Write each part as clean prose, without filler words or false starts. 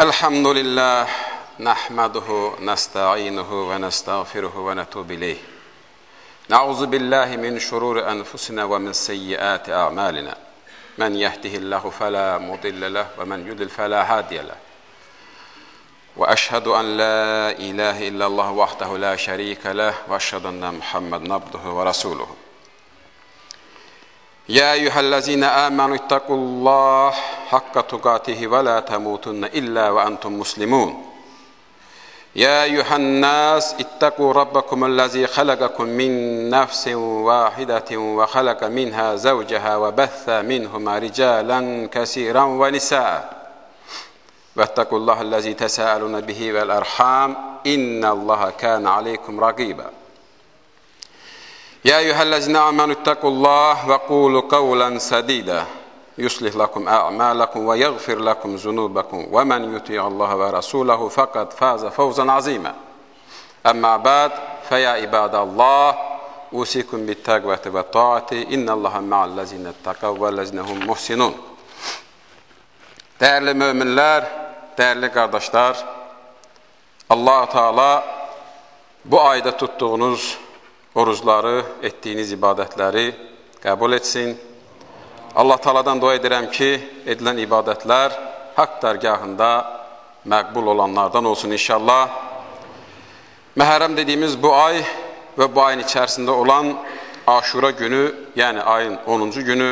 الحمد لله نحمده نستعينه ونستغفره ونتوب إليه نعوذ بالله من شرور أنفسنا ومن سيئات أعمالنا من يهده الله فلا مضل له ومن يضلل فلا هادي له وأشهد أن لا إله إلا الله وحده لا شريك له وأشهد أن محمدا عبده ورسوله يا أيها الذين آمنوا اتقوا الله حق تقاته ولا تموتن إلا وأنتم مسلمون يا أيها الناس اتقوا ربكم الذي خلقكم من نفس واحدة وخلق منها زوجها وبث منهما رجالا كثيرا ونساء واتقوا الله الذي تساءلون به والأرحام إن الله كان عليكم رقيبا يا أيها الذين آمنوا اتقوا الله وقولوا قولا سديدا يصلح لكم أعمالكم ويغفر لكم ذنوبكم ومن يطيع الله ورسوله فقد فاز فوزا عظيما أما بعد فيا عباد الله أوصيكم بالتقوى والطاعة إن الله مع الذين اتقوا والذين هم محسنون. Değerli müminler, değerli kardeşler, Allah-u Teala bu ayda tuttuğunuz orucları, etdiyiniz ibadətləri qəbul etsin. Allah Teala'dan dua edirəm ki, edilən ibadətlər haqq dərgahında məqbul olanlardan olsun inşallah. Məhərrəm dediyimiz bu ay və bu ayın içərisində olan Aşura günü, yəni ayın 10-cu günü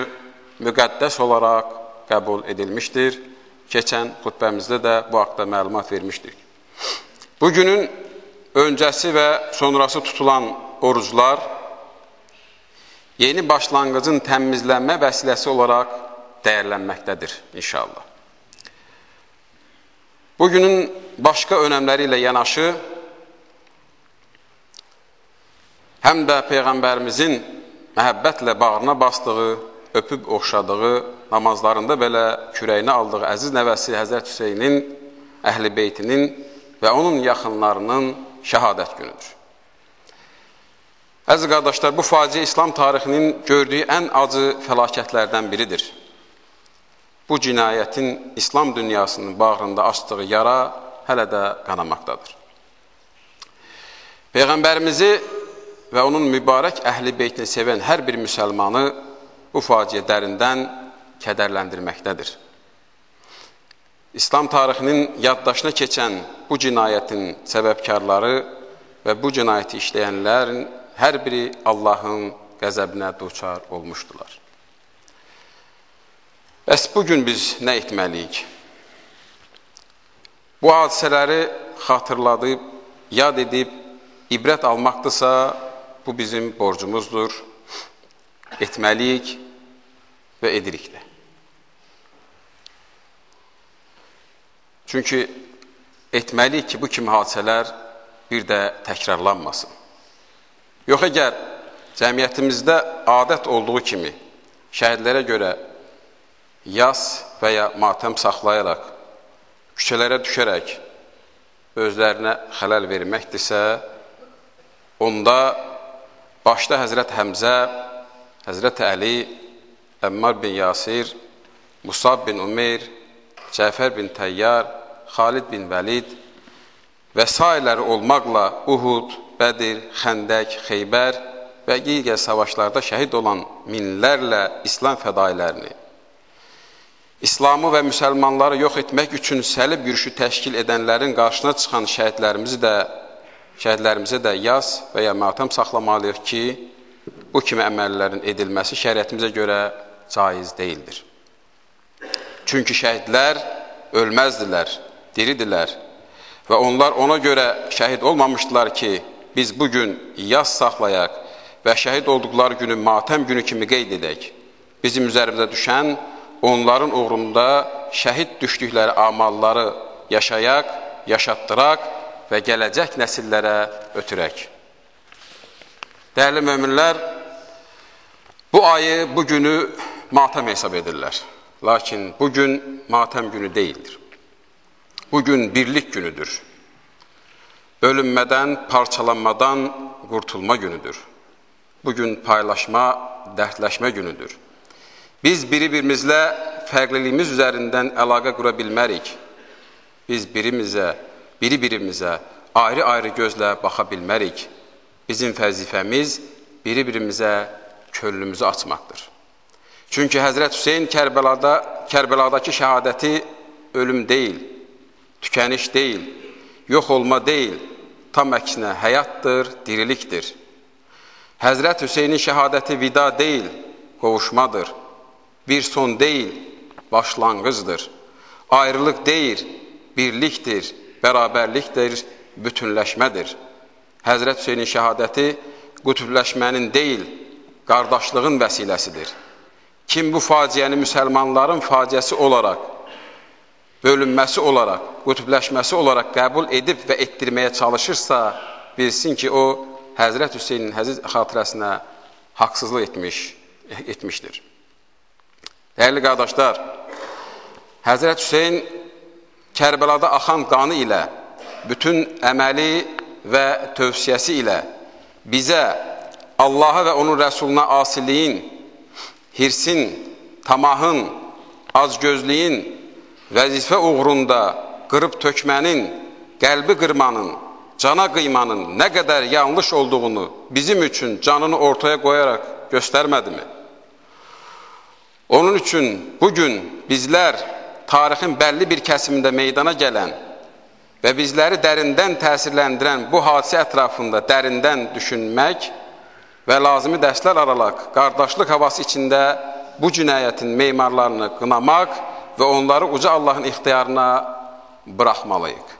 müqəddəs olaraq qəbul edilmişdir. Keçən xutbəmizdə də bu haqda məlumat vermişdik. Bu günün öncəsi və sonrası tutulan oruclar yeni başlanğıcın təmizlənmə vəsiləsi olaraq dəyərlənməkdədir inşallah. Bugünün başqa önəmləri ilə yanaşı, həm də Peyğəmbərimizin məhəbbətlə bağrına basdığı, öpüb oxşadığı, namazlarında belə kürəyinə aldığı əziz nəvəsi Həzrət Hüseynin, əhl-i beytinin və onun yaxınlarının şəhadət günüdür. Əziz qardaşlar, bu faciə İslam tarixinin gördüyü ən acı fəlakətlərdən biridir. Bu cinayətin İslam dünyasının bağrında açdığı yara hələ də qanamaqdadır. Peyğəmbərimizi və onun mübarək əhl-i beytini sevən hər bir müsəlmanı bu faciə dərindən kədərləndirməkdədir. İslam tarixinin yaddaşına keçən bu cinayətin səbəbkarları və bu cinayəti işləyənlərin hər biri Allahın qəzəbinə duçar olmuşdular. Bəs bugün biz nə etməliyik? Bu hadisələri xatırladıb, yad edib, ibrət almaqdırsa, bu bizim borcumuzdur. Etməliyik və edirik də. Çünki etməliyik ki, bu kimi hadisələr bir də təkrarlanmasın. Yox, əgər cəmiyyətimizdə adət olduğu kimi şəhidlərə görə yas və ya matəm saxlayaraq, küçələrə düşərək özlərinə xələl verməkdirsə, onda başda Həzrət Həmzə, Həzrət Əli, Əmmar bin Yasir, Musab bin Umeyr, Cəfər bin Təyyar, Xalid bin Vəlid və sairələri olmaqla Uhud, Bədir, Xəndək, Xeybər və digər savaşlarda şəhid olan minlərlə İslam fədailərini, İslamı və müsəlmanları yox etmək üçün səlib yürüyüşü təşkil edənlərin qarşısına çıxan şəhidlərimizi də şəhidlərimizə də yas və ya matəm saxlamalıyıq ki, bu kimi əməllərin edilməsi şəriətimizə görə caiz deyildir. Çünki şəhidlər ölməzdilər, diridirlər və onlar ona görə şəhid olmamışdılar ki, biz bugün yas saxlayaq və şəhid olduqları günü matəm günü kimi qeyd edək. Bizim üzərimizə düşən onların uğrunda şəhid düşdükləri amalları yaşayaq, yaşatdıraq və gələcək nəsillərə ötürək. Dəyərli möminlər, bu ayı, bu günü matəm hesab edirlər. Lakin bugün matəm günü deyildir. Bugün birlik günüdür. Bölünmədən, parçalanmadan qurtulma günüdür. Bugün paylaşma, dərdləşmə günüdür. Biz biri-birimizlə fərqliliyimiz üzərindən əlaqə qura bilmərik. Biz biri-birimizə ayrı-ayrı gözlə baxa bilmərik. Bizim vəzifəmiz biri-birimizə könlümüzü açmaqdır. Çünki Həzrət Hüseyin Kərbəladakı şəhadəti ölüm deyil, tükəniş deyil, yox olma deyil, tam əksinə həyatdır, dirilikdir. Həzrət Hüseynin şəhadəti vida deyil, qovuşmadır. Bir son deyil, başlanğıcdır. Ayrılıq deyil, birlikdir, bərabərlikdir, bütünləşmədir. Həzrət Hüseynin şəhadəti qütbləşmənin deyil, qardaşlığın vəsiləsidir. Kim bu faciəni müsəlmanların faciəsi olaraq, bölünməsi olaraq, qütbləşməsi olaraq qəbul edib və etdirməyə çalışırsa, bilsin ki, o, Həzrət Hüseynin xatirəsinə haqsızlıq etmişdir. Dəyərli qardaşlar, Həzrət Hüseyin Kərbəlada axan qanı ilə, bütün əməli və tövsiyəsi ilə bizə Allaha və onun rəsuluna asiliyin, hirsin, tamahın, acgözlüyün, vəzifə uğrunda qırıb tökmənin, qəlbi qırmanın, cana qıymanın nə qədər yanlış olduğunu bizim üçün canını ortaya qoyaraq göstərmədimi? Onun üçün bugün bizlər tarixin bəlli bir kəsimində meydana gələn və bizləri dərindən təsirləndirən bu hadisə ətrafında dərindən düşünmək və lazımi dərslər aralaq, qardaşlıq havası içində bu cinayətin memarlarını qınamaq və onları uca Allahın ixtiyarına buraxmalıyıq.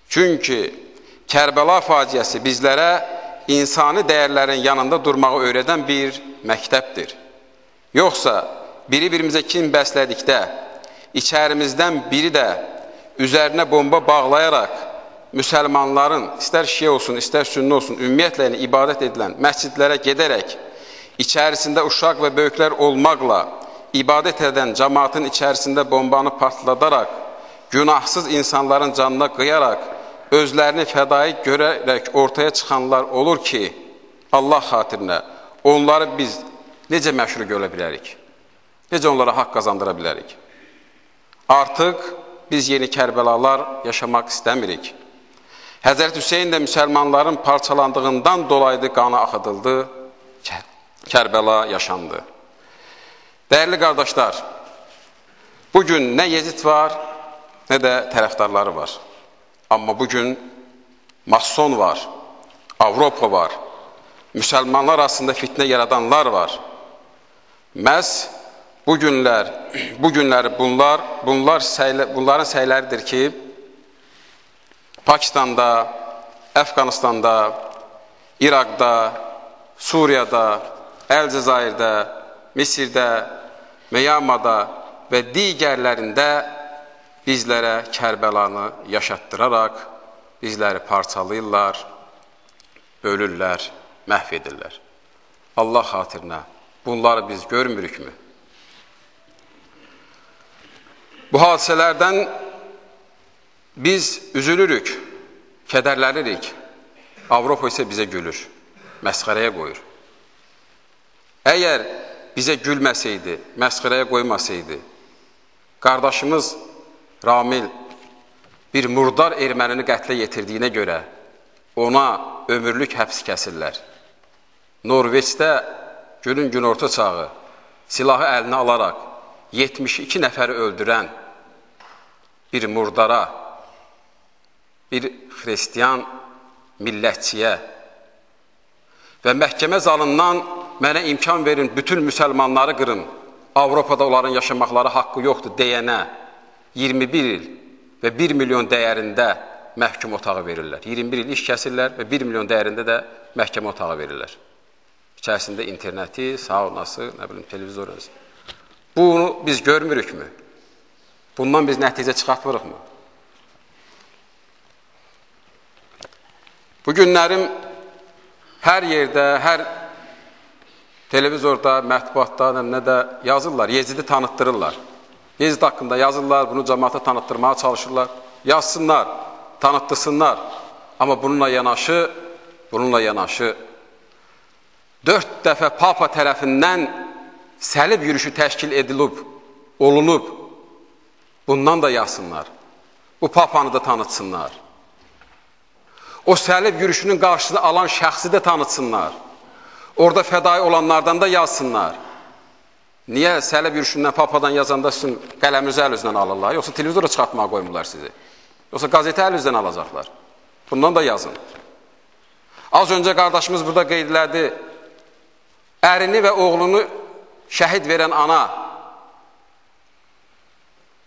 Çünki Kərbəla faciəsi bizlərə insani dəyərlərin yanında durmağı öyrədən bir məktəbdir. Yoxsa biri-birimizə kin bəslədikdə, içərimizdən biri də üzərinə bomba bağlayaraq, müsəlmanların, istər şiə olsun, istər sünni olsun, ümumiyyətlə ibadət edilən məscidlərə gedərək, içərisində uşaq və böyüklər olmaqla ibadət edən cəmaatın içərisində bombanı partladaraq, günahsız insanların canına qıyaraq, özlərini fədai görərək ortaya çıxanlar olur ki, Allah xatirinə onları biz necə məşru görə bilərik? Necə onlara haqq qazandıra bilərik? Artıq biz yeni Kərbəlalar yaşamaq istəmirik. Həzrət Hüseyin də müsəlmanların parçalandığından dolayı qanı axıdıldı, Kərbəla yaşandı. Dəyərli qardaşlar, bugün nə Yezid var, nə də tərəfdarları var. Amma bugün mason var, Avropa var, müsəlmanlar arasında fitnə yaradanlar var. Məhz bu günləri bunların səyləridir ki, Pakistanda, Əfqanistanda, İraqda, Suriyada, Əlcəzairdə, Misirdə, Meyamada və digərlərində bizlərə Kərbəlanı yaşatdıraraq, bizləri parçalayırlar, bölürlər, məhv edirlər. Allah xatirinə bunları biz görmürükmü? Bu hadisələrdən biz üzülürük, kədərlənirik. Avropa isə bizə gülür, məsxərəyə qoyur. Əgər bizə gülməsəydi, məsxərəyə qoymasaydı, qardaşımız Ramil bir murdar ermənini qətlə yetirdiyinə görə ona ömürlük həbs kəsirlər. Norveçdə günün günorta çağı silahı əlinə alaraq 72 nəfəri öldürən bir murdara, bir xristiyan millətçiyə və məhkəmə zalından mənə imkan verin, bütün müsəlmanları qırın, Avropada onların yaşamaqları haqqı yoxdur deyənə 21 il və 1 milyon dəyərində məhkum otağı verirlər. 21 il iş kəsirlər və 1 milyon dəyərində də məhkəmə otağı verirlər. İçərisində interneti, saunası, televizor. Bunu biz görmürükmü? Bundan biz nəticə çıxartmırıqmı? Bu günlərim hər yerdə, hər televizorda, mətbuatda, nə də yazırlar, Yezidi tanıtdırırlar. Yezid haqqında yazırlar, bunu cəmaata tanıtdırmaya çalışırlar. Yazsınlar, tanıtdırsınlar. Amma bununla yanaşı 4 dəfə Papa tərəfindən səlib yürüyüşü təşkil olunub. Bundan da yazsınlar. Bu Papanı da tanıtsınlar. O səlib yürüyüşünün qarşısını alan şəxsi də tanıtsınlar. Orada fədai olanlardan da yazsınlar. Niyə səlib yürüyüşündən, Papadan yazanda sizin qələminizi əl üzdən alırlar? Yoxsa televizora çıxartmağa qoymurlar sizi? Yoxsa qazeti əl üzdən alacaqlar? Bundan da yazın. Az öncə qardaşımız burada qeyd elədi. Ərini və oğlunu şəhid verən ana,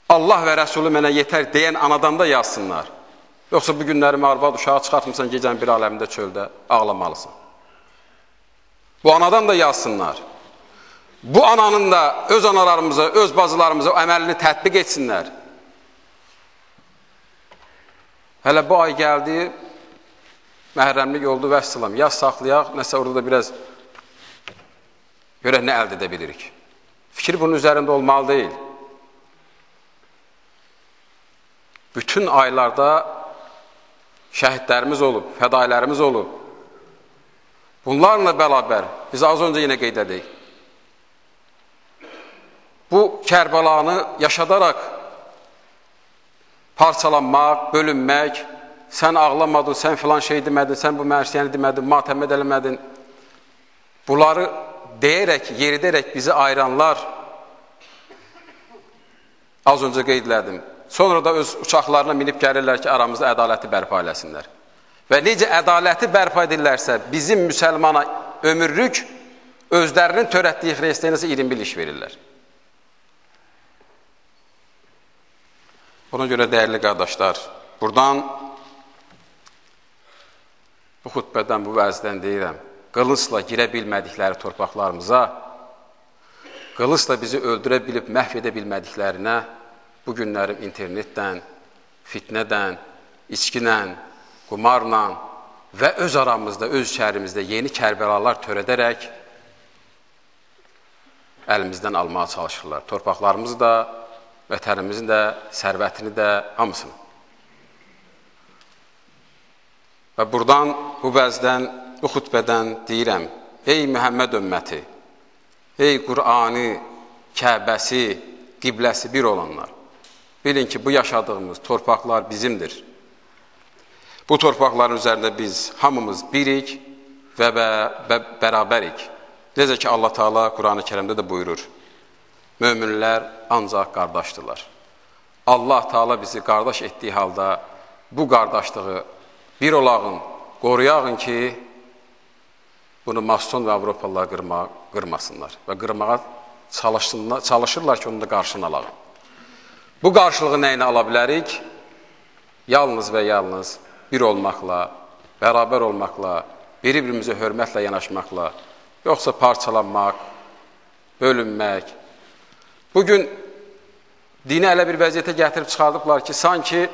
Allah və Rəsulü mənə yetər deyən anadan da yazsınlar. Yoxsa bu günlərimi arvad uşağı çıxartmısan gecən bir aləmdə çöldə ağlamalısan. Bu anadan da yazsınlar. Bu ananın da öz analarımıza, öz bacılarımıza əməlini tətbiq etsinlər. Hələ bu ay gəldi, məhrəmlik oldu və əssalam. Yaz saxlayaq, nəsə orada da biraz görək nə əldə edə bilirik. Fikir bunun üzərində olmalı deyil. Bütün aylarda şəhidlərimiz olub, fədailərimiz olub. Bunlarla bərabər, biz az öncə yenə qeyd edək. Bu Kərbəlanı yaşadaraq parçalanmaq, bölünmək, sən ağlamadın, sən filan şey demədin, sən bu mərsiyəni demədin, matəmməd eləmədin. Bunları deyərək, yeridərək bizi ayıranlar az öncə qeyd elədim. Sonra da öz uçaqlarına minib gəlirlər ki, aramızda ədaləti bərpa eləsinlər. Və necə ədaləti bərpa edirlərsə, bizim müsəlmana ömürlük özlərinin törətdiyi xristiyanəsə 21 iş verirlər. Ona görə dəyərli qardaşlar, buradan bu xutbədən, bu vəzdən deyirəm, qılıncla girə bilmədikləri torpaqlarımıza, qılıncla bizi öldürə bilib, məhv edə bilmədiklərinə, bu günlərim internetdən, fitnədən, içkinlə, qumarla və öz aramızda, öz içərimizdə yeni Kərbəlalar törədərək əlimizdən almağa çalışırlar. Torpaqlarımızı da, vətənimizin də, sərvətini də, hamısını. Və buradan, bu vəzdən, bu xutbədən deyirəm, ey Məhəmməd ümməti, ey Qur'anı, Kəbəsi, qibləsi bir olanlar, bilin ki, bu yaşadığımız torpaqlar bizimdir. Bu torpaqların üzərində biz hamımız birik və bərabərik. Necə ki, Allah Teala Qur'an-ı Kərimdə də buyurur, möminlər ancaq qardaşdırlar. Allah Teala bizi qardaş etdiyi halda bu qardaşlığı bir olağın, qoruyağın ki, bunu Mason və Avropalılar qırmasınlar və qırmağa çalışırlar ki, onu da qarşını alaq. Bu qarşılığı nəyini ala bilərik? Yalnız və yalnız bir olmaqla, bərabər olmaqla, bir-birimizə hörmətlə yanaşmaqla, yoxsa parçalanmaq, bölünmək. Bugün dini elə bir vəziyyətə gətirib çıxardıblar ki, sanki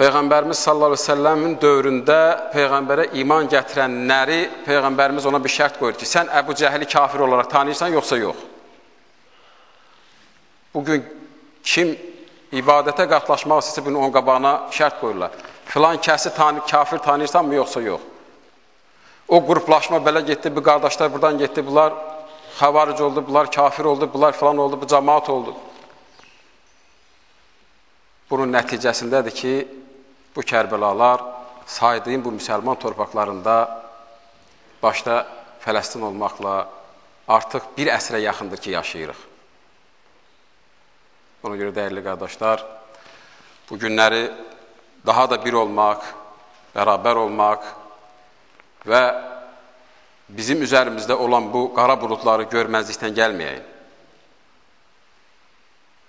Peyğəmbərimiz sallallahu aleyhi ve sellemin dövründə Peyğəmbərə iman gətirənləri Peyğəmbərimiz ona bir şərt qoyur ki, sən Əbu Cəhli kafir olaraq tanıyırsan, yoxsa yox. Bugün kim ibadətə qatlaşmaq istəsə bunun onun qabağına şərt qoyurlar. Filan kəsi kafir tanıyırsan mı, yoxsa yox. O qruplaşma belə getdi, bu qardaşlar buradan getdi, bunlar xavaric oldu, bunlar kafir oldu, bunlar filan oldu, bu cəmaat oldu. Bunun nəticəsindədir ki, bu Kərbəlalar saydığım bu müsəlman torpaqlarında başda Fələstin olmaqla artıq bir əsrə yaxındır ki, yaşayırıq. Ona görə dəyərli qardaşlar, bu günləri daha da bir olmaq, bərabər olmaq və bizim üzərimizdə olan bu qara buludları görməzlikdən gəlməyək.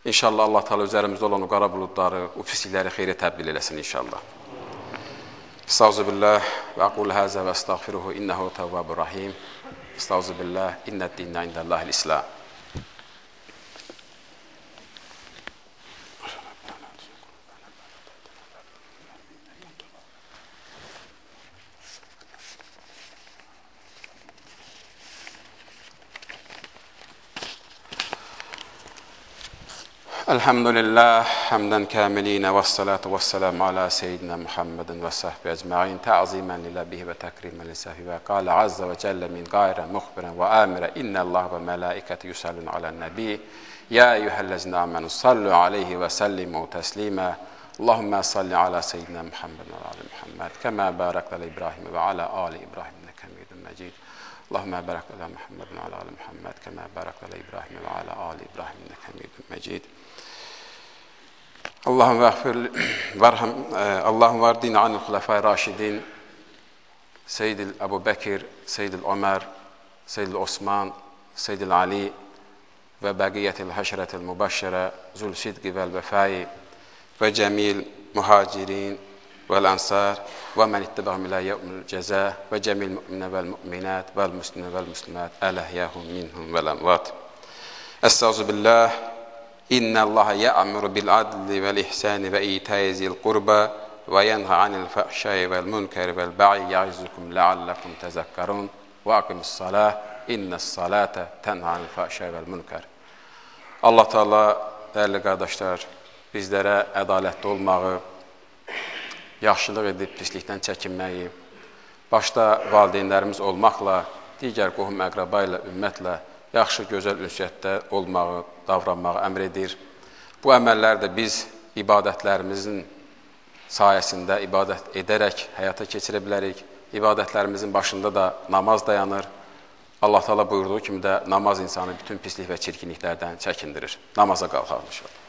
İnşallah Allah Teala üzərimizdə olan o qara buludları, o pislikləri xeyri təbdil eləsin inşallah. Estağfirullah və aqul həzə və estağfiruhu innehu tevvabur rahim. Estağfirullah innəd-dinə indəllahil islam. Elhamdülillah, hamdən kəmilinə və salatu və selamu ala seyyidina Muhammedin və sahbi əcma'in tə'zimən liləbihi və təkrimən lisəfi və qalə azza və cəllə min qayrən muxbirən və amirə innəllah və mələikəti yusallun alən nəbi ya eyyuhəl-ləzina amanu sallu aleyhi və səllimu təslimə Allahümmə salli ala seyyidina Muhammedin və ali Muhammed kəmə bərəkdə alə İbrahim və alə ali İbrahim innəkə hamidun məcid Allahümmə bərəkdə alə Muhammedin və ali Muhammed kəmə bərəkdə alə İbrahim və alə ali İbrahim innəkə hamidun məcid Allahum vardina anil xulafai raşidin Seyyidil Əbu Bəkir, Seyyidil Ömər, Seyyidil Osman, Seyyidil Ali və bəqiyyətil həşrətil mübəşşərə zul sidqi vəl vəfai və cəmil muhacirin vəl ansar və mən ittibahum ilə yevmül cəzə və cəmil müminə vəl müminət vəl müslimə vəl müslimət ələhyəhum minhum vəl əmvat. Estağfirullah. İnnəllaha ya'muru bil adli vel ihsani ve ita'i zil qurba ve yenha anil fahşai vel munkari vel ba'i ya'izukum la'allakum tezakkarun ve aqimussalah inne's-salate tenha anil fahşai vel munkar. Allah Teala dəyərli qardaşlar bizlərə ədalətli olmağı, yaxşılıq edib pislikdən çəkinməyi, başda valideynlərimiz olmaqla, digər qohum əqraba ilə, ümmətlə yaxşı, gözəl ünsiyyətdə olmağı, davranmağı əmr edir. Bu əməllər də biz ibadətlərimizin sayəsində ibadət edərək həyata keçirə bilərik. İbadətlərimizin başında da namaz dayanır. Allah Teala buyurduğu kimi də namaz insanı bütün pislik və çirkinliklərdən çəkindirir. Namaza qalxaq inşallah.